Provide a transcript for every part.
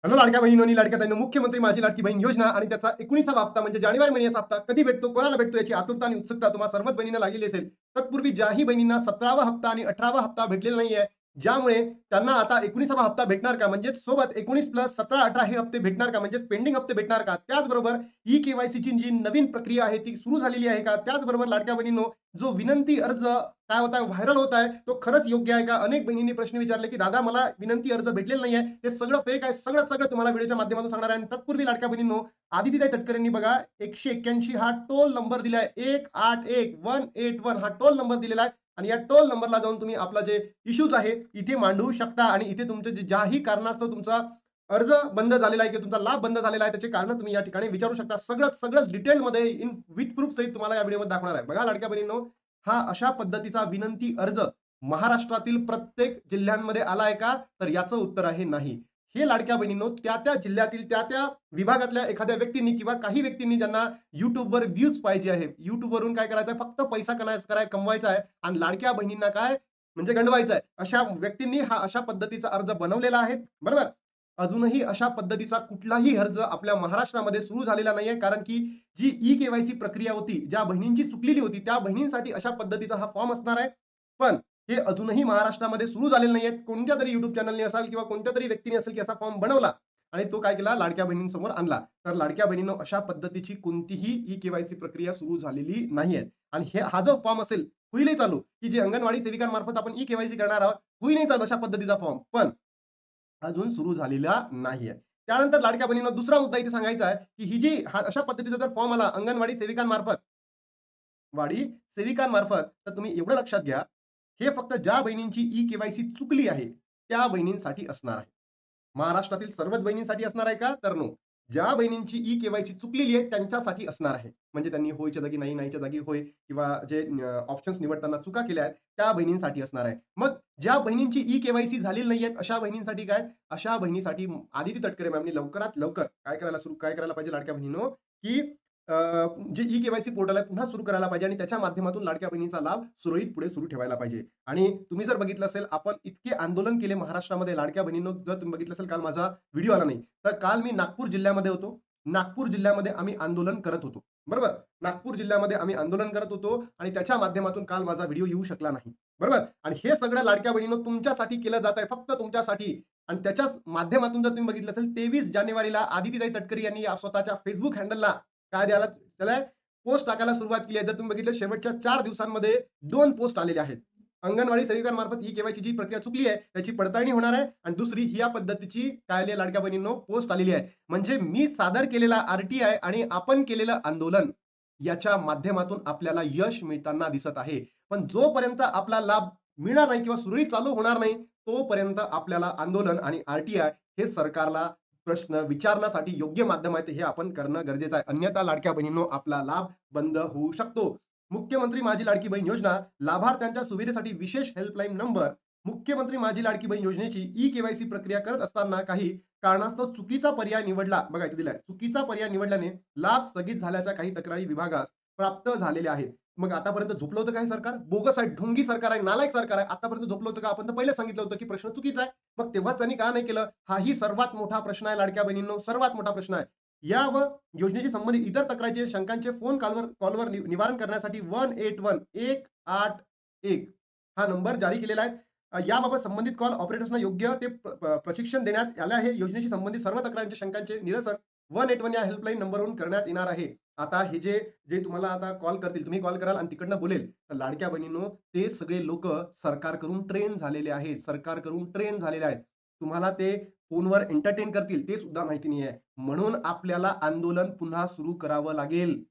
Hello लाडक्या बहिणींनो, लाडक्या ताईंनो, मुख्यमंत्री माझी लाडकी बहीण योजना आणि त्याचा 19वा हप्ता म्हणजे जानेवारी महिन्याचा हप्ता कधी भेटतो, कोणाला भेटतो याची आतुरता आणि उत्सुकता तुम्हा सर्वच बहिणींना लागलेली असेल. तत्पूर्वी ज्याही बहिणींना 17वा हप्ता आणि 18वा हप्ता भेटलेला नाहीये, ज्यामुळे त्यांना आता 19वा हप्ता भेटणार का? म्हणजे सोबत 19 प्लस 17, 18 हे हप्ते भेटणार का? म्हणजे पेंडिंग हप्ते भेटणार का? त्याचबरोबर ई-केवायसीची जी नवीन प्रक्रिया आहे ती सुरू झालेली आहे का? त्याचबरोबर लाडक्या बहिणींनो, जो विनंती अर्ज काय होत आहे, व्हायरल होत आहे, तो खरंच योग्य आहे का? अनेक बहिणींनी प्रश्न विचारले, की "दादा मला विनंती अर्ज भेटलेला नाहीये, ते सगळं फेक आहे." सगळं तुम्हाला व्हिडिओच्या माध्यमातून सांगणार आहे. आणि तत्पूर्वी लाडक्या बहिणींनो, आदितीताई तटकरे यांनी बघा 181 हा टोल नंबर दिलाय. 181 हा टोल नंबर दिलेला आहे आणि या टोल नंबरला जाऊन तुम्ही आपला जे इश्यूज आहे इथे मांडवू शकता आणि इथे तुमचं ज्याही कारणास्तव तुमचा अर्ज बंद झालेला आहे किंवा तुमचा लाभ बंद झालेला आहे त्याचे कारण तुम्ही या ठिकाणी विचारू शकता. सगळंच डिटेलमध्ये इन विथ प्रूफ सहित तुम्हाला या व्हिडिओमध्ये दाखवणार आहे. बघा लाडक्या बहिणींनो, हा अशा पद्धतीचा विनंती अर्ज महाराष्ट्रातील प्रत्येक जिल्ह्यांमध्ये आलाय का? तर याचं उत्तर आहे नाही. हे लाडक्या बहिणींनो, त्या जिल्ह्यातील त्या विभागातल्या एखाद्या व्यक्तींनी किंवा काही व्यक्तींनी ज्यांना YouTubeवर व्ह्यूज पाहिजे आहे. YouTubeवरून काय करायचं आहे, फक्त पैसा कमवायचा आहे आणि लाडक्या बहिणींना काय म्हणजे गंडवायचं आहे. अशा व्यक्तींनी हा अशा पद्धतीचा अर्ज बनवलेला आहे. बरोबर? अजूनही अशा पद्धतीचा कुठलाही अर्ज आपल्या महाराष्ट्रामध्ये सुरू झालेला नाहीये. कारण की जी ई-केवायसी प्रक्रिया होती, ज्या बहिणींची चुकलेली होती, त्या बहिणींसाठी अशा पद्धतीचा हा फॉर्म असणार आहे. पण हे अजूनही महाराष्ट्रामध्ये सुरू झालेले नाहीयेत. कोणत्यातरी YouTube चॅनलने असेल किंवा कोणत्यातरी व्यक्तीने असेल, की असा फॉर्म बनवला आणि तो काय केला लाडक्या बहिणींसमोर आणला. तर लाडक्या बहिणींनो, अशा पद्धतीची कोणतीही ई-केवायसी प्रक्रिया सुरू झालेली नाहीये. आणि हा जो फॉर्म असेल, होईलही चालू, की जे अंगणवाडी सेविकांमार्फत आपण ई-केवायसी करणार आहोत, होईलही चालू अशा पद्धतीचा फॉर्म. पण अजून सुरू झालेला नाहीये. त्यानंतर लाडक्या बहिणींनो, दुसरा मुद्दा इथे सांगायचा आहे, की ही जी अशा पद्धतीचा जर फॉर्म आला अंगणवाडी सेविकांमार्फत, तर तुम्ही एवढं लक्षात घ्या, हे फक्त ज्या बहिणींची ई-केवायसी चुकली आहे, त्या बहिणींसाठी असणार आहे. महाराष्ट्रातील सर्वच बहिणींसाठी असणार आहे का? तर नो. ज्या बहिणींची ई-केवायसी चुकलेली आहे त्यांच्यासाठी असणार आहे. म्हणजे त्यांनी होयच्या जागी नाही, नाहीच्या जागी होय किंवा जे ऑप्शन्स निवडताना चुका केल्या आहेत, त्या बहिणींसाठी असणार आहे. मग ज्या बहिणींची ई-केवायसी झालेली नाहीये, अशा बहिणींसाठी काय? अशा बहिणीसाठी आदिती तटकरे मॅमनी लवकरात लवकर काय करायला पाहिजे लाडक्या बहिणींनो, की अ, जे ई-केवायसी पोर्टल आहे पुन्हा सुरू करायला पाहिजे आणि त्याच्या माध्यमातून लाडक्या बहिणीचा लाभ सुरळीत पुढे सुरू ठेवायला पाहिजे. आणि तुम्ही जर बघितलं असेल, आपण इतके आंदोलन केले महाराष्ट्रामध्ये लाडक्या बहिणींनो, जर तुम्ही बघितलं असेल, काल माझा व्हिडिओ आला नाही. तर काल मी नागपूर जिल्ह्यामध्ये होतो. नागपूर जिल्ह्यामध्ये आम्ही आंदोलन करत होतो. बरोबर? नागपूर जिल्ह्यामध्ये आम्ही आंदोलन करत होतो आणि त्याच्या माध्यमातून काल माझा व्हिडिओ येऊ शकला नाही. बरोबर? आणि हे सगळं लाडक्या बहिणींनो तुमच्यासाठी केलं जात आहे, फक्त तुमच्यासाठी. आणि त्याच्याच माध्यमातून जर तुम्ही बघितलं असेल, 23 जानेवारीला आदितीताई तटकरे यांनी स्वतःच्या Facebook हँडलला काय द्यायला त्याला पोस्ट टाकायला सुरुवात केली आहे. जर तुम्ही बघितलं शेवटच्या 4 दिवसांमध्ये 2 पोस्ट आलेले आहेत. अंगणवाडी सेविकांमार्फत ही केवायची जी प्रक्रिया चुकली आहे, त्याची पडताळणी होणार आहे आणि दुसरी ही या पद्धतीची काय आली लाडक्या बहिणींनो पोस्ट आलेली आहे. म्हणजे मी सादर केलेला आर-टी-आय आणि आपण केलेलं आंदोलन याच्या माध्यमातून आपल्याला यश मिळताना दिसत आहे. पण जोपर्यंत आपला लाभ मिळणार नाही किंवा सुरळीत चालू होणार नाही, तोपर्यंत आपल्याला आंदोलन आणि आर-टी-आय हे सरकारला प्रश्न विचारण्यासाठी योग्य माध्यम आहे, हे आपण करणं गरजेचं आहे. अन्यथा लाडक्या बहिणींनो, आपला लाभ बंद होऊ शकतो. मुख्यमंत्री माझी लाडकी बहीण योजना, लाभार्थ्यांच्या सुविधेसाठी विशेष हेल्पलाईन नंबर. मुख्यमंत्री माझी लाडकी बहीण योजनेची ई-केवायसी प्रक्रिया करत असताना काही कारणास्तव चुकीचा पर्याय निवडला. बघा इथे दिलाय. चुकीचा पर्याय निवडल्याने लाभ स्थगित झाल्याच्या काही तक्रारी विभागास प्राप्त झालेल्या आहेत. मग आतापर्यंत झोपलं होतं काय सरकार? बोगस आहे, ढोंगी सरकार आहे, नालायक सरकार आहे. आतापर्यंत झोपलं होतं का? आपण तर पहिले सांगितलं होतं, की प्रश्न चुकीचा आहे. मग तेव्हाच त्यांनी का नाही केलं? हाही सर्वात मोठा प्रश्न आहे लाडक्या बहिणींनो, सर्वात मोठा प्रश्न आहे. या व योजनेशी संबंधित इतर तक्रारीचे शंकांचे फोन कॉलवर निवारण करण्यासाठी 181 हा नंबर जारी केलेला आहे. याबाबत संबंधित कॉल ऑपरेटर्सना योग्य ते प्रशिक्षण देण्यात आले आहे. योजनेशी संबंधित सर्व तक्रारींच्या शंकांचे निरसन 181 या हेल्पलाईन नंबरवरून करण्यात येणार आहे. आता हे जे जे तुम्हाला आता कॉल करतील, तुम्ही कॉल कराल आणि तिकडनं बोलेल, तर लाडक्या बहिणींनो, ते सगळे लोकं सरकारकडून ट्रेन झालेले आहेत. सरकारकडून ट्रेन झालेले आहेत. तुम्हाला ते फोनवर एंटरटेन करतील ते सुद्धा माहिती नाहीये. म्हणून आपल्याला आंदोलन पुन्हा सुरू करावं लागेल.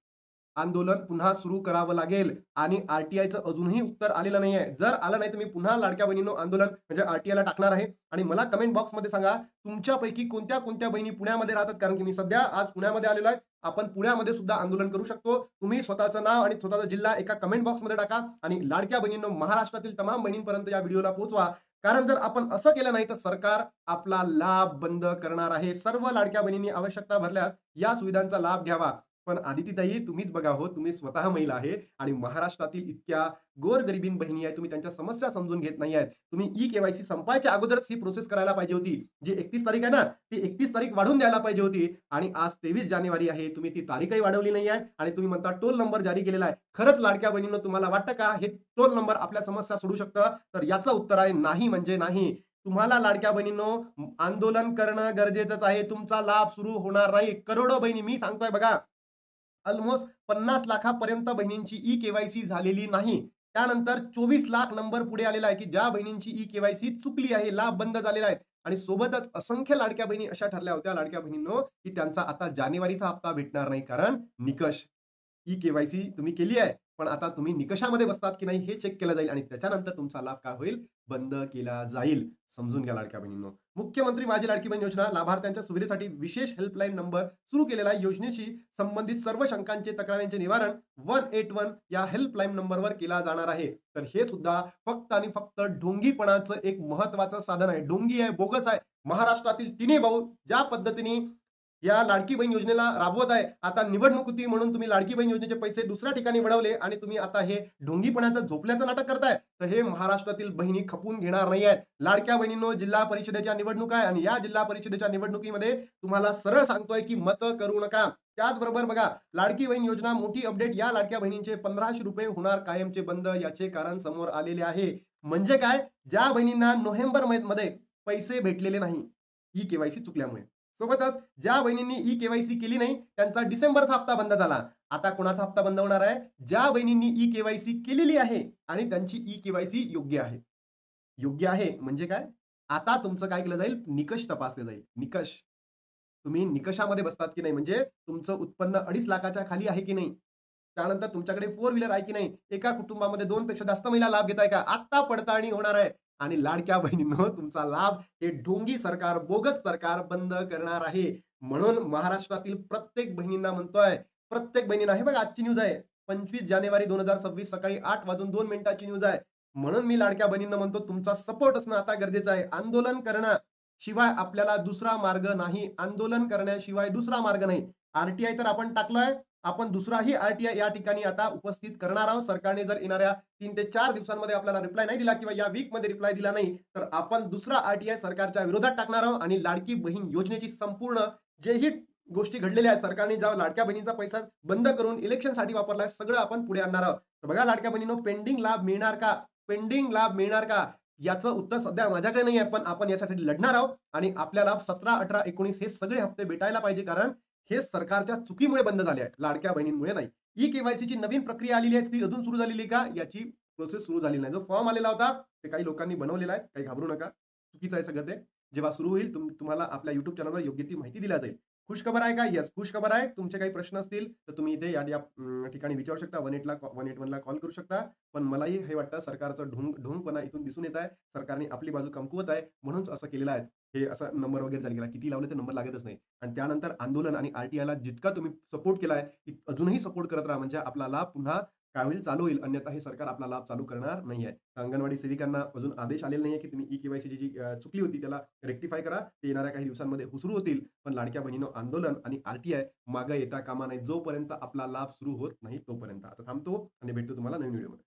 आंदोलन पुन्हा सुरू करावं लागेल आणि आर-टी-आयचं अजूनही उत्तर आलेलं नाहीये. जर आलं नाही तर मी पुन्हा लाडक्या बहिणींनो आंदोलन म्हणजे आर-टी-आयला टाकणार आहे आणि मला कमेंट बॉक्समध्ये सांगा तुमच्यापैकी कोणत्या बहिणी पुण्यामध्ये राहतात, कारण की मी सध्या आज पुण्यामध्ये आलेलो आहे. आपण पुण्यामध्ये सुद्धा आंदोलन करू शकतो. तुम्ही स्वतःचं नाव आणि स्वतःचा जिल्हा एका कमेंट बॉक्समध्ये टाका आणि लाडक्या बहिणींनो, महाराष्ट्रातील तमाम बहिणींपर्यंत या व्हिडिओला पोहोचवा. कारण जर आपण असं केलं नाही तर सरकार आपला लाभ बंद करणार आहे. सर्व लाडक्या बहिणींनी आवश्यकता भरल्यास या सुविधांचा लाभ घ्यावा. पण आदितीताई तुम्हीच बघा हो, तुम्ही स्वतः महिला आहे आणि महाराष्ट्रातील इतक्या गोरगरिबीण बहिणी आहेत, तुम्ही त्यांच्या समस्या समजून घेत नाही आहेत. तुम्ही ई-के-वाय-सी संपायच्या अगोदरच ही प्रोसेस करायला पाहिजे होती. जी 31 तारीख आहे ना, ती 31 तारीख वाढवून द्यायला पाहिजे होती आणि आज 23 जानेवारी आहे. तुम्ही ती तारीखही वाढवली नाही आहे आणि तुम्ही म्हणता टोल नंबर जारी केलेला आहे. खरंच लाडक्या बहिणींनो तुम्हाला वाटतं का हे टोल नंबर आपल्या समस्या सोडवू शकतं? तर याचं उत्तर आहे नाही म्हणजे नाही. तुम्हाला लाडक्या बहिणींनो आंदोलन करणं गरजेचंच आहे. तुमचा लाभ सुरू होणार नाही. करोडो बहिणी मी सांगतोय बघा, अल्मोस्ट 50 लाखापर्यंत बहिणींची ई-के-वाय-सी झालेली नाही. त्यानंतर 24 लाख नंबर पुढे आलेला आहे, की ज्या बहिणींची ई-के-वाय-सी चुकली आहे, लाभ बंद झालेला आहे आणि सोबतच असंख्य लाडक्या बहिणी अशा ठरल्या होत्या लाडक्या बहिणींनो, की त्यांचा आता जानेवारीचा हप्ता भेटणार नाही. कारण निकष ई-के-वाय-सी तुम्ही केली आहे, पण आता तुम्ही निकषामध्ये बसतात की नाही हे चेक केलं जाईल आणि त्याच्यानंतर तुमचा लाभ काय होईल? बंद केला जाईल. समजून घ्या लाडक्या बहिणींनो. मुख्यमंत्री माझी लाडकी बहीण योजना लाभार्थ्यांच्या सुविधेसाठी विशेष हेल्पलाईन नंबर सुरू केलेला आहे. योजनेशी संबंधित सर्व शंकांचे, तक्रारींचे निवारण 181 या हेल्पलाईन नंबरवर केला जाणार आहे. तर हे सुद्धा फक्त आणि फक्त ढोंगीपणाचं एक महत्त्वाचं साधन आहे. ढोंगी आहे, बोगस आहे. महाराष्ट्रातील तिन्ही भाऊ ज्या पद्धतीने या लाडकी बहीण योजनेला राबवत आहे. आता निवडणूक होती म्हणून तुम्ही लाडकी बहीण योजनेचे पैसे दुसऱ्या ठिकाणी वळवले आणि तुम्ही आता हे ढोंगीपणाचं झोपल्याचं नाटक करताय. तर हे महाराष्ट्रातील बहिणी खपून घेणार नाही आहेत. लाडक्या बहिणींनो, जिल्हा परिषदेच्या निवडणूक आहे आणि या जिल्हा परिषदेच्या निवडणुकीमध्ये तुम्हाला सरळ सांगतोय की मतं करू नका. त्याचबरोबर बघा, लाडकी बहीण योजना मोठी अपडेट. या लाडक्या बहिणींचे ₹1500 होणार कायमचे बंद. याचे कारण समोर आलेले आहे. म्हणजे काय? ज्या बहिणींना नोव्हेंबर मध्ये पैसे भेटलेले नाही, ई केवायसी चुकल्यामुळे. सोबतच ज्या बहिणींनी ई केवायसी केली नाही, त्यांचा डिसेंबरचा हप्ता बंद झाला. आता कोणाचा हप्ता बंद होणार आहे? ज्या बहिणींनी ई केवायसी केलेली आहे आणि त्यांची ई केवायसी योग्य आहे. योग्य आहे म्हणजे काय? आता तुमचं काय केलं जाईल? निकष तपासले जाईल. निकष. तुम्ही निकषामध्ये बसतात की नाही, म्हणजे तुमचं उत्पन्न 2.5 लाखाच्या खाली आहे की नाही? त्यानंतर तुमच्याकडे फोर व्हीलर आहे की नाही? एका कुटुंबामध्ये 2 पेक्षा जास्त महिला लाभ घेताय का? आत्ता पडताळणी होणार आहे. आणि लाडक्या बहिणींनो, तुमचा लाभ हे ढोंगी सरकार, बोगस सरकार बंद करणार आहे. म्हणून महाराष्ट्रातील प्रत्येक बहिणींना म्हणतोय, प्रत्येक बहिणींना हे बघा आजची न्यूज आहे. 25 जानेवारी 2026 सकाळी 8 वाजून 2 मिनिटाची न्यूज आहे. म्हणून मी लाडक्या बहिणींना म्हणतो, तुमचा सपोर्ट असणं आता गरजेचं आहे. आंदोलन करणं शिवाय आपल्याला दुसरा मार्ग नाही. आंदोलन करण्याशिवाय दुसरा मार्ग नाही. आर-टी-आय तर आपण टाकलोय. आपण दुसराही आर-टी-आय या ठिकाणी आता उपस्थित करणार आहोत. सरकारने जर येणाऱ्या 3 ते 4 दिवसांमध्ये आपल्याला रिप्लाय नाही दिला किंवा या वीकमध्ये रिप्लाय दिला नाही, तर आपण दुसरा आर-टी-आय सरकारच्या विरोधात टाकणार आहोत आणि लाडकी बहीण योजनेची संपूर्ण जेही गोष्टी घडलेल्या आहेत, सरकारने ज्या लाडक्या बहिणीचा पैसा बंद करून इलेक्शनसाठी वापरलाय, सगळं आपण पुढे आणणार आहोत. तर बघा लाडक्या बहिणींनो, पेंडिंग लाभ मिळणार का? पेंडिंग लाभ मिळणार का? याचं उत्तर सध्या माझ्याकडे नाही आहे, पण आपण यासाठी लढणार आहोत आणि आपल्याला 17, 18, 19 हे सगळे हप्ते भेटायला पाहिजे, कारण हे सरकारच्या चुकीमुळे बंद झाले आहे, लाडक्या बहिणींमुळे नाही. ई-के-वाय-सीची नवीन प्रक्रिया आलेली आहे, ती अजून सुरू झालेली का? याची प्रोसेस सुरू झालेली नाही. जो फॉर्म आलेला होता, ते काही लोकांनी बनवलेला आहे. काही घाबरू नका. चुकीचं आहे सगळं ते. जेव्हा सुरू होईल, तुम्हाला आपल्या YouTube चॅनलवर योग्य ती माहिती दिली जाईल. खुशखबर आहे का? येस, खुशखबर आहे. तुमचे काही प्रश्न असतील, तर तुम्ही इथे या ठिकाणी विचारू शकता. 181 ला कॉल करू शकता. पण मलाही हे वाटतं सरकारचं ढोंगपणा इथून दिसून येत आहे. सरकारने आपली बाजू कमकुवत आहे, म्हणूनच असं केलेलं आहे. हे असं नंबर वगैरे झाला गेला. किती लावले ते नंबर लागतच नाही. आणि त्यानंतर आंदोलन आणि आर-टी-आयला जितका तुम्ही सपोर्ट केलाय, अजूनही सपोर्ट करत राहा. म्हणजे आपला लाभ पुन्हा काय होईल? चालू होईल. अन्यथा हे सरकार आपला लाभ चालू करणार नाहीये. अंगणवाडी सेविकांना अजून आदेश आलेले नाहीये, की तुम्ही ई-के-वाय-सीची जी चुकली होती त्याला रेक्टिफाय करा. ते येणाऱ्या काही दिवसांमध्ये सुरू होतील. पण लाडक्या बहिणींनो, आंदोलन आणि आर-टी-आय मागे येता कामा नये. जोपर्यंत आपला लाभ सुरू होत नाही तोपर्यंत. आता थांबतो आणि भेटतो तुम्हाला नवीन व्हिडिओमध्ये.